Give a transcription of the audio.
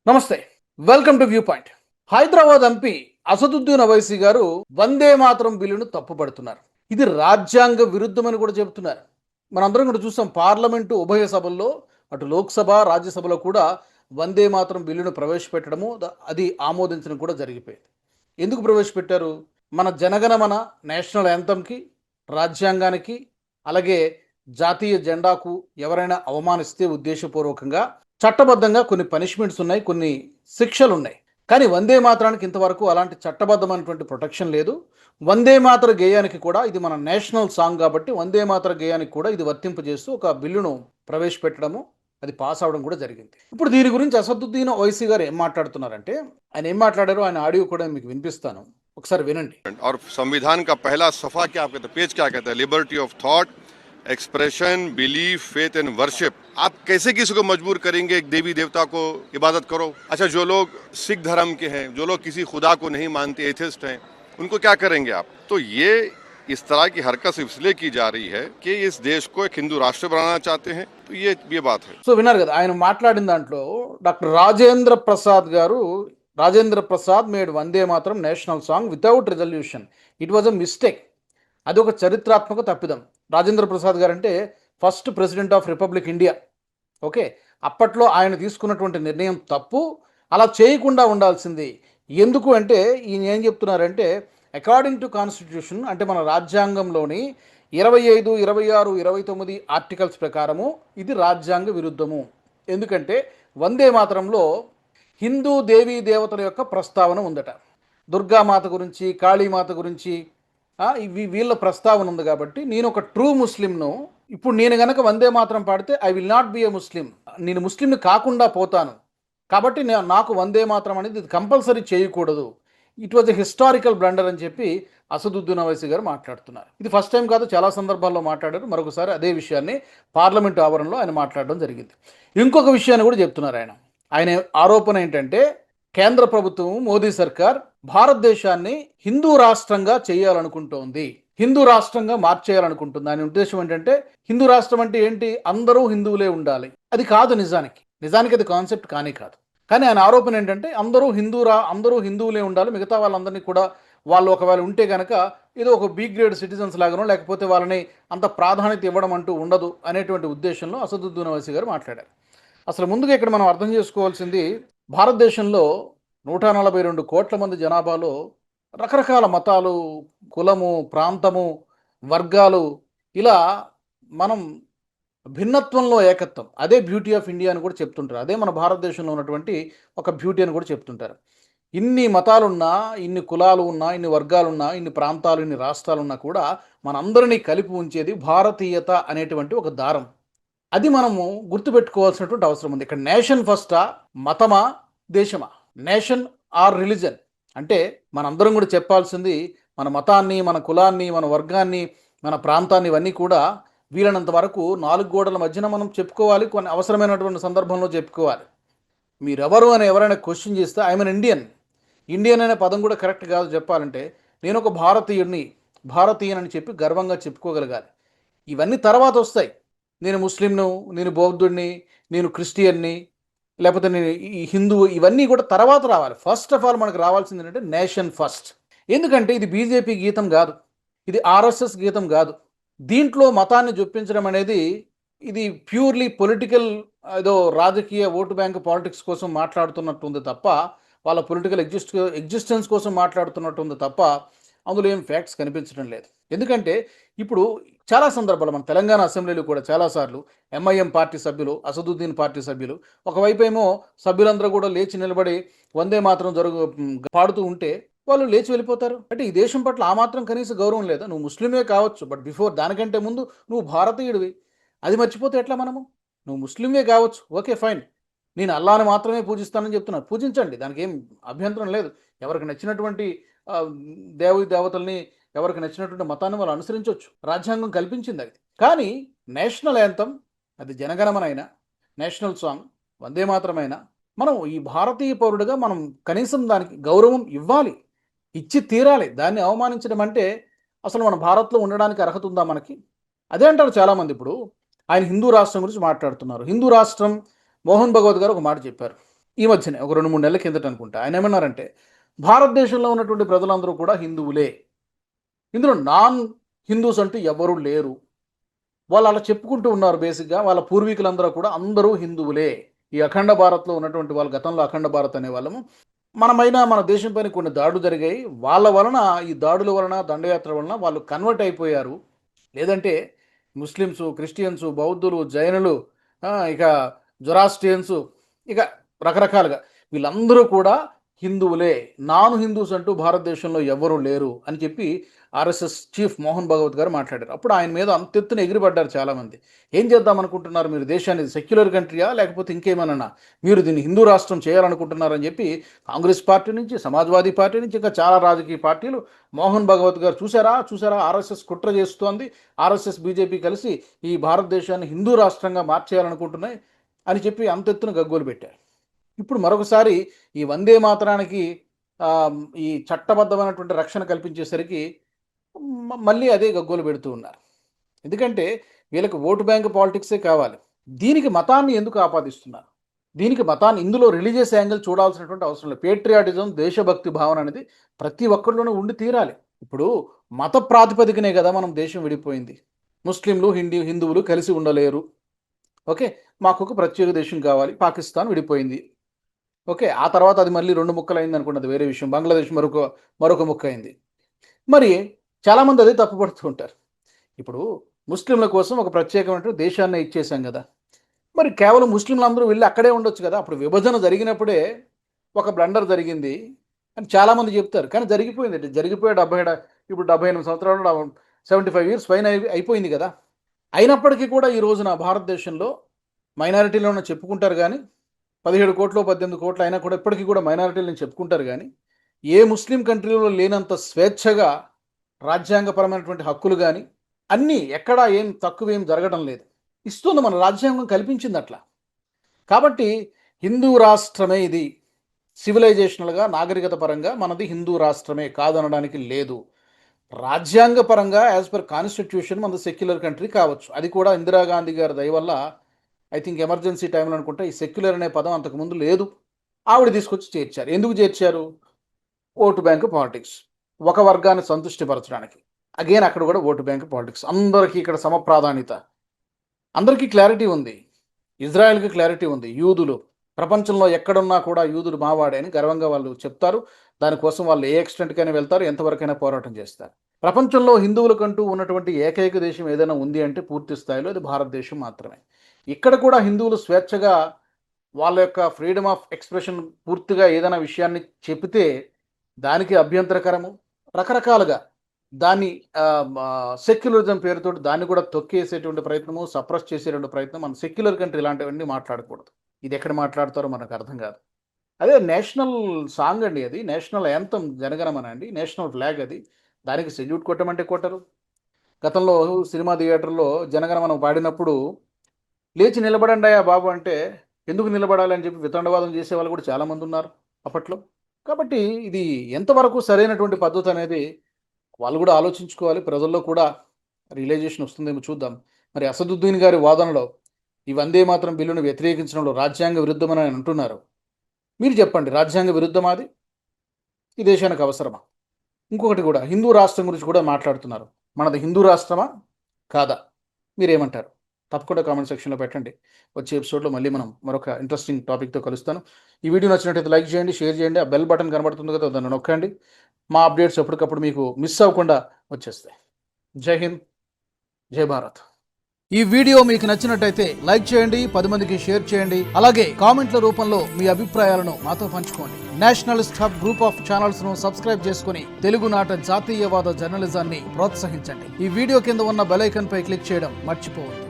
నమస్తే, welcome to view point. Hyderabad MP Asaduddin Owaisi గారు వందే మాతరం బిల్లును తప్పుపడుతున్నారు. ఇది రాజ్యాంగ విరుద్ధమని కూడా చెబుతున్నారు. మనందరం కూడా చూసాం, పార్లమెంటు ఉభయ సభల్లో అటు లోక్సభ రాజ్యసభలో కూడా వందే మాతరం బిల్లును ప్రవేశపెట్టడము అది ఆమోదించడం కూడా జరిగిపోయింది. ఎందుకు ప్రవేశపెట్టారు? మన జనగణమన నేషనల్ యాంథమ్కి, రాజ్యాంగానికి, అలాగే జాతీయ జెండాకు ఎవరైనా అవమానిస్తే ఉద్దేశపూర్వకంగా చట్టబద్ధంగా కొన్ని పనిష్మెంట్స్ ఉన్నాయి, కొన్ని శిక్షలు ఉన్నాయి. కానీ వందే మాతరానికి ఇంతవరకు అలాంటి చట్టబద్ధమైనటువంటి ప్రొటెక్షన్ లేదు. వందే మాతర గేయానికి కూడా, ఇది మన నేషనల్ సాంగ్ కాబట్టి వందే మాతర గేయానికి కూడా ఇది వర్తింపజేస్తూ ఒక బిల్లును ప్రవేశపెట్టడము, అది పాస్ అవడం కూడా జరిగింది. ఇప్పుడు దీని గురించి అసదుద్దీన్ ఓవైసీ గారు ఏం మాట్లాడుతున్నారంటే, ఆయన ఏం మాట్లాడారో ఆయన ఆడియో కూడా మీకు వినిపిస్తాను, ఒకసారి వినండి. और संविधान का पहला सफा क्या कहता है, पेज क्या कहता है? Liberty of thought, expression, belief, faith and worship. आप कैसे किसी को मजबूर करेंगे एक देवी देवता को इबादत करो? अच्छा, जो लोग सिख धर्म के हैं, जो लोग किसी खुदा को नहीं मानते, एथिस्ट हैं, उनको क्या करेंगे आप? तो ये इस तरह की हरकत इसलिए की जा रही है कि इस देश को एक हिंदू राष्ट्र बनाना चाहते हैं. तो ये बात है. సో విన్నారు కదా, ఆయన మాట్లాడిన దాంట్లో డాక్టర్ రాజేంద్ర ప్రసాద్ గారు, రాజేంద్ర ప్రసాద్ మేడ్ వందే మాత్రం national song without resolution, it was a mistake. అది ఒక చరిత్రాత్మక తప్పిదం. రాజేంద్ర ప్రసాద్ గారు అంటే first president of republic India. Okay, అప్పట్లో ఆయన తీసుకున్నటువంటి నిర్ణయం తప్పు, అలా చేయకుండా ఉండాల్సింది. ఎందుకు అంటే ఈయన ఏం చెప్తున్నారంటే, అకార్డింగ్ టు కాన్స్టిట్యూషన్, అంటే మన రాజ్యాంగంలోని 25, 26, 29 ఆర్టికల్స్ ప్రకారము ఇది రాజ్యాంగ విరుద్ధము. ఎందుకంటే వందే మాతరంలో హిందూ దేవీ దేవతల యొక్క ప్రస్తావన ఉందట. దుర్గామాత గురించి, కాళీమాత గురించి వీళ్ళ ప్రస్తావన ఉంది. కాబట్టి నేను ఒక ట్రూ ముస్లింను, ఇప్పుడు నేను గనక వందే మాత్రం పాడితే ఐ విల్ నాట్ బి ఏ ముస్లిం, నేను ముస్లింని కాకుండా పోతాను. కాబట్టి నాకు వందే మాత్రం అనేది కంపల్సరీ చేయకూడదు. It was a historical blunder అని చెప్పి అసదుద్దీన్ ఓవైసీ గారు మాట్లాడుతున్నారు. ఇది ఫస్ట్ టైం కాదు, చాలా సందర్భాల్లో మాట్లాడారు. మరొకసారి అదే విషయాన్ని పార్లమెంటు ఆవరణలో ఆయన మాట్లాడడం జరిగింది. ఇంకొక విషయాన్ని కూడా చెప్తున్నారు ఆయన. ఆయన ఆరోపణ ఏంటంటే, కేంద్ర ప్రభుత్వం, మోదీ సర్కార్ భారతదేశాన్ని హిందూ రాష్ట్రంగా చేయాలనుకుంటోంది, హిందూ రాష్ట్రంగా మార్చేయాలనుకుంటుంది. ఆయన ఉద్దేశం ఏంటంటే, హిందూ రాష్ట్రం అంటే ఏంటి, అందరూ హిందువులే ఉండాలి. అది కాదు, నిజానికి అది కాన్సెప్ట్ కాదు. కానీ ఆయన ఆరోపణ ఏంటంటే, అందరూ హిందువులే ఉండాలి, మిగతా వాళ్ళందరినీ కూడా వాళ్ళు ఒకవేళ ఉంటే కనుక ఏదో ఒక బి గ్రేడ్ సిటిజన్స్ లాగానో, లేకపోతే వాళ్ళని అంత ప్రాధాన్యత ఇవ్వడం అంటూ ఉండదు అనేటువంటి ఉద్దేశంలో అసదుద్దీన్ ఓవైసీ గారు మాట్లాడారు. అసలు ముందుగా ఇక్కడ మనం అర్థం చేసుకోవాల్సింది, భారతదేశంలో 142 కోట్ల మంది జనాభాలో రకరకాల మతాలు, కులము, ప్రాంతము, వర్గాలు, ఇలా మనం భిన్నత్వంలో ఏకత్వం, అదే బ్యూటీ ఆఫ్ ఇండియా అని కూడా చెప్తుంటారు. అదే మన భారతదేశంలో ఉన్నటువంటి ఒక బ్యూటీ అని కూడా చెప్తుంటారు. ఇన్ని మతాలున్నా, ఇన్ని కులాలు ఉన్నా, ఇన్ని వర్గాలున్నా, ఇన్ని ప్రాంతాలు, ఇన్ని రాష్ట్రాలున్నా కూడా మనందరినీ కలిపి ఉంచేది భారతీయత అనేటువంటి ఒక దారం. అది మనము గుర్తుపెట్టుకోవాల్సినటువంటి అవసరం ఉంది. ఇక్కడ నేషన్ ఫస్టా, మతమా, దేశమా? నేషన్ ఆర్ రిలీజన్ అంటే మనందరం కూడా చెప్పాల్సింది, మన మతాన్ని, మన కులాన్ని, మన వర్గాన్ని, మన ప్రాంతాన్ని, ఇవన్నీ కూడా వీలైనంత వరకు 4 గోడల మధ్యన మనం చెప్పుకోవాలి. కొన్ని అవసరమైనటువంటి సందర్భంలో చెప్పుకోవాలి. మీరెవరు అని ఎవరైనా క్వశ్చన్ చేస్తే ఐఎమ్ అన్ ఇండియన్ అనే పదం కూడా కరెక్ట్ కాదు. చెప్పాలంటే నేను ఒక భారతీయుని అని చెప్పి గర్వంగా చెప్పుకోగలగాలి. ఇవన్నీ తర్వాత వస్తాయి. నేను ముస్లింను, నేను బౌద్ధుడిని, నేను క్రిస్టియన్ని, లేకపోతే నేను ఈ హిందువు, ఇవన్నీ కూడా తర్వాత రావాలి. ఫస్ట్ ఆఫ్ ఆల్ మనకు రావాల్సింది ఏంటంటే నేషన్ ఫస్ట్. ఎందుకంటే ఇది బీజేపీ గీతం కాదు, ఇది ఆర్ఎస్ఎస్ గీతం కాదు. దీంట్లో మతాన్ని జొప్పించడం అనేది ఇది ప్యూర్లీ పొలిటికల్, ఏదో రాజకీయ ఓటు బ్యాంక్ పాలిటిక్స్ కోసం మాట్లాడుతున్నట్టుంది తప్ప, వాళ్ళ పొలిటికల్ ఎగ్జిస్టెన్స్ కోసం మాట్లాడుతున్నట్టుంది తప్ప అందులో ఏం ఫ్యాక్ట్స్ కనిపించడం లేదు. ఎందుకంటే ఇప్పుడు చాలా సందర్భాలు మన తెలంగాణ అసెంబ్లీలో కూడా చాలాసార్లు ఎంఐఎం పార్టీ సభ్యులు, అసదుద్దీన్ పార్టీ సభ్యులు, ఒకవైపు ఏమో సభ్యులందరూ కూడా లేచి నిలబడి వందే మాత్రం పాడుతూ ఉంటే వాళ్ళు లేచి వెళ్ళిపోతారు. అంటే ఈ దేశం పట్ల ఆ మాత్రం కనీస గౌరవం లేదా? నువ్వు ముస్లిమే కావచ్చు, బట్ బిఫోర్ దానికంటే ముందు నువ్వు భారతీయుడివి. అది మర్చిపోతే ఎట్లా మనము? నువ్వు ముస్లిమే కావచ్చు, ఓకే ఫైన్, నేను అల్లాని మాత్రమే పూజిస్తానని చెప్తున్నాను, పూజించండి, దానికి ఏం అభ్యంతరం లేదు. ఎవరికి నచ్చినటువంటి దేవతల్ని, ఎవరికి నచ్చినటువంటి మతాన్ని వాళ్ళు అనుసరించవచ్చు, రాజ్యాంగం కల్పించింది అది. కానీ నేషనల్ యాంథమ్, అది జనగణమనైనా, నేషనల్ సాంగ్ వందే మాత్రమైనా, మనం ఈ భారతీయ పౌరుడిగా మనం కనీసం దానికి గౌరవం ఇవ్వాలి, ఇచ్చి తీరాలి. దాన్ని అవమానించడం అంటే అసలు మన భారత్లో ఉండడానికి అర్హత ఉందా మనకి? అదే అంటారు చాలామంది. ఇప్పుడు ఆయన హిందూ రాష్ట్రం గురించి మాట్లాడుతున్నారు. హిందూ రాష్ట్రం, మోహన్ భగవత్ గారు ఒక మాట చెప్పారు, ఈ మధ్యనే ఒక 2-3 నెలల కిందట అనుకుంటా. ఆయన ఏమన్నారంటే, భారతదేశంలో ఉన్నటువంటి ప్రజలందరూ కూడా హిందువులే. ఇందులో నాన్ హిందూస్ అంటూ ఎవరు లేరు. వాళ్ళు అలా చెప్పుకుంటూ ఉన్నారు బేసిక్‌గా. వాళ్ళ పూర్వీకులందరూ కూడా అందరూ హిందువులే. ఈ అఖండ భారత్‌లో ఉన్నటువంటి వాళ్ళు గతంలో అఖండ భారత్ అనేవాళ్ళము. మన దేశం పైన కొన్ని దాడులు జరిగాయి. వాళ్ళ వలన ఈ దాడుల వలన, దండయాత్ర వలన వాళ్ళు కన్వర్ట్ అయిపోయారు. లేదంటే ముస్లిమ్సు, క్రిస్టియన్సు, బౌద్ధులు, జైనులు ఇక జొరాస్ట్రియన్సు ఇక రకరకాలుగా వీళ్ళందరూ కూడా హిందువులే. నాన్ హిందూస్ అంటూ భారతదేశంలో ఎవ్వరూ లేరు అని చెప్పి ఆర్ఎస్ఎస్ చీఫ్ మోహన్ భగవత్ గారు మాట్లాడారు. అప్పుడు ఆయన మీద అంతెత్తున ఎగిరిపడ్డారు చాలామంది. ఏం చేద్దాం అనుకుంటున్నారు మీరు? దేశాన్ని సెక్యులర్ కంట్రీయా లేకపోతే ఇంకేమన్నా మీరు దీన్ని హిందూ రాష్ట్రం చేయాలనుకుంటున్నారని చెప్పి కాంగ్రెస్ పార్టీ నుంచి, సమాజ్వాదీ పార్టీ నుంచి ఇంకా చాలా రాజకీయ పార్టీలు మోహన్ భగవత్ గారు చూసారా ఆర్ఎస్ఎస్ కుట్ర చేస్తోంది, ఆర్ఎస్ఎస్ బీజేపీ కలిసి ఈ భారతదేశాన్ని హిందూ రాష్ట్రంగా మార్చేయాలనుకుంటున్నాయి అని చెప్పి అంతెత్తున గగ్గోలు పెట్టారు. ఇప్పుడు మరొకసారి ఈ వందే మాతరానికి ఈ చట్టబద్ధమైనటువంటి రక్షణ కల్పించేసరికి మళ్ళీ అదే గగ్గోలు పెడుతూ ఉన్నారు. ఎందుకంటే వీళ్ళకి ఓటు బ్యాంక్ పాలిటిక్సే కావాలి. దీనికి మతాన్ని ఎందుకు ఆపాదిస్తున్నారు? దీనికి మతాన్ని ఇందులో రిలీజియస్ యాంగిల్ చూడాల్సినటువంటి అవసరం లేదు. పేట్రియాటిజం, దేశభక్తి భావన అనేది ప్రతి ఒక్కరిలోనూ ఉండి తీరాలి. ఇప్పుడు మత ప్రాతిపదికనే కదా మనం దేశం విడిపోయింది. ముస్లింలు, హిందువులు కలిసి ఉండలేరు. ఓకే, మాకు ఒక ప్రత్యేక దేశం కావాలి. పాకిస్తాన్ విడిపోయింది. ఓకే, ఆ తర్వాత అది మళ్ళీ 2 ముక్కలు అయింది అనుకున్నది వేరే విషయం. బంగ్లాదేశ్ మరొక ముక్క అయింది. మరి చాలామంది అదే తప్పుపడుతూ ఉంటారు. ఇప్పుడు ముస్లింల కోసం ఒక ప్రత్యేకమైన దేశాన్ని ఇచ్చేసాం కదా, మరి కేవలం ముస్లింలు అందరూ వెళ్ళి అక్కడే ఉండొచ్చు కదా. అప్పుడు విభజన జరిగినప్పుడే ఒక బ్లండర్ జరిగింది అని చాలామంది చెప్తారు. కానీ జరిగిపోయే 78 సంవత్సరాలు, 75 ఇయర్స్ పైన అయిపోయింది కదా. అయినప్పటికీ కూడా ఈ రోజున భారతదేశంలో మైనారిటీలోనే చెప్పుకుంటారు కానీ 17 కోట్లు 18 కోట్లు అయినా కూడా ఇప్పటికీ కూడా మైనారిటీలను చెప్పుకుంటారు కానీ ఏ ముస్లిం కంట్రీలో లేనంత స్వేచ్ఛగా రాజ్యాంగపరమైనటువంటి హక్కులు కానీ అన్నీ ఎక్కడా ఏం తక్కువేం జరగడం లేదు. ఇస్తుంది, మన రాజ్యాంగం కల్పించింది అట్లా. కాబట్టి హిందూ రాష్ట్రమే ఇది. సివిలైజేషనల్గా, నాగరికత పరంగా మనది హిందూ రాష్ట్రమే, కాదనడానికి లేదు. రాజ్యాంగపరంగా యాజ్ పర్ కాన్స్టిట్యూషన్ మనది సెక్యులర్ కంట్రీ కావచ్చు. అది కూడా ఇందిరాగాంధీ గారి దయ వల్ల ఐ థింక్ ఎమర్జెన్సీ టైంలో అనుకుంటా ఈ సెక్యులర్ అనే పదం అంతకుముందు లేదు. ఆవిడ తీసుకొచ్చి చేర్చారు. ఎందుకు చేర్చారు? ఓటు బ్యాంకు పాలిటిక్స్, ఒక వర్గాన్ని సంతృష్టిపరచడానికి. అగైన్ అక్కడ కూడా ఓటు బ్యాంకు పాలిటిక్స్. అందరికీ ఇక్కడ సమప్రాధాన్యత. అందరికీ క్లారిటీ ఉంది. ఇజ్రాయెల్కి క్లారిటీ ఉంది. యూదులు ప్రపంచంలో ఎక్కడున్నా కూడా యూదులు మావాడే అని గర్వంగా వాళ్ళు చెప్తారు. దానికోసం వాళ్ళు ఏ ఎక్స్టెంట్కైనా వెళ్తారు, ఎంతవరకైనా పోరాటం చేస్తారు. ప్రపంచంలో హిందువులకంటూ ఉన్నటువంటి ఏకైక దేశం ఏదైనా ఉంది అంటే పూర్తి స్థాయిలో అది భారతదేశం మాత్రమే. ఇక్కడ కూడా హిందువులు స్వేచ్ఛగా వాళ్ళ యొక్క ఫ్రీడమ్ ఆఫ్ ఎక్స్ప్రెషన్ పూర్తిగా ఏదైనా విషయాన్ని చెబితే దానికి అభ్యంతరకరము, రకరకాలుగా దాన్ని సెక్యులరిజం పేరుతో దాన్ని కూడా తొక్కేసేటువంటి ప్రయత్నము, సప్రెస్ చేసేటువంటి ప్రయత్నం. మన సెక్యులర్ కంట్రీ ఇలాంటివన్నీ మాట్లాడకూడదు. ఇది ఎక్కడ మాట్లాడతారో మనకు అర్థం కాదు. అదే నేషనల్ సాంగ్ అండి, అది నేషనల్ యాంథమ్, జనగణమన అండి, నేషనల్ ఫ్లాగ్ అది. దానికి సెల్యూట్ కొట్టమంటే కొట్టరు. గతంలో సినిమా థియేటర్లో జనగణమన పాడినప్పుడు లేచి నిలబడండి అయ్యా బాబు అంటే ఎందుకు నిలబడాలి అని చెప్పి వితండవాదం చేసే వాళ్ళు కూడా చాలామంది ఉన్నారు అప్పట్లో. కాబట్టి ఇది ఎంతవరకు సరైనటువంటి పద్ధతి అనేది వాళ్ళు కూడా ఆలోచించుకోవాలి. ప్రజల్లో కూడా రియలైజేషన్ వస్తుందేమో చూద్దాం. మరి అసదుద్దీన్ గారి వాదనలో ఈ వందే మాత్రం బిల్లును వ్యతిరేకించడంలో రాజ్యాంగ విరుద్ధమని ఆయన అంటున్నారు. మీరు చెప్పండి, రాజ్యాంగ విరుద్ధమాది? ఈ దేశానికి అవసరమా? ఇంకొకటి కూడా హిందూ రాష్ట్రం గురించి కూడా మాట్లాడుతున్నారు. మనది హిందూ రాష్ట్రమా కాదా? మీరేమంటారు? తప్పకుండా కామెంట్ సెక్షన్లో పెట్టండి. వచ్చే ఎపిసోడ్లో మళ్ళీ మనం మరొక ఇంట్రెస్టింగ్ టాపిక్తో కలుస్తాను. ఈ వీడియో నచ్చినట్టయితే లైక్ చేయండి, షేర్ చేయండి. ఆ బెల్ బటన్ కనబడుతుంది కదా, దాన్ని నొక్కండి. మా అప్డేట్స్ ఎప్పటికప్పుడు మీకు మిస్ అవ్వకుండా వచ్చేస్తాయి. జై హింద్, జై భారత్. ఈ వీడియో మీకు నచ్చినట్టయితే లైక్ చేయండి, 10 మందికి షేర్ చేయండి. అలాగే కామెంట్ల రూపంలో మీ అభిప్రాయాలను మాతో పంచుకోండి. Nationalist hub group of channels ను సబ్స్క్రైబ్ చేసుకుని తెలుగునాట జాతీయవాద జర్నలిజాన్ని ప్రోత్సహించండి. ఈ వీడియో కింద ఉన్న బెల్ ఐకాన్ పై క్లిక్ చేయడం మర్చిపోవద్దు.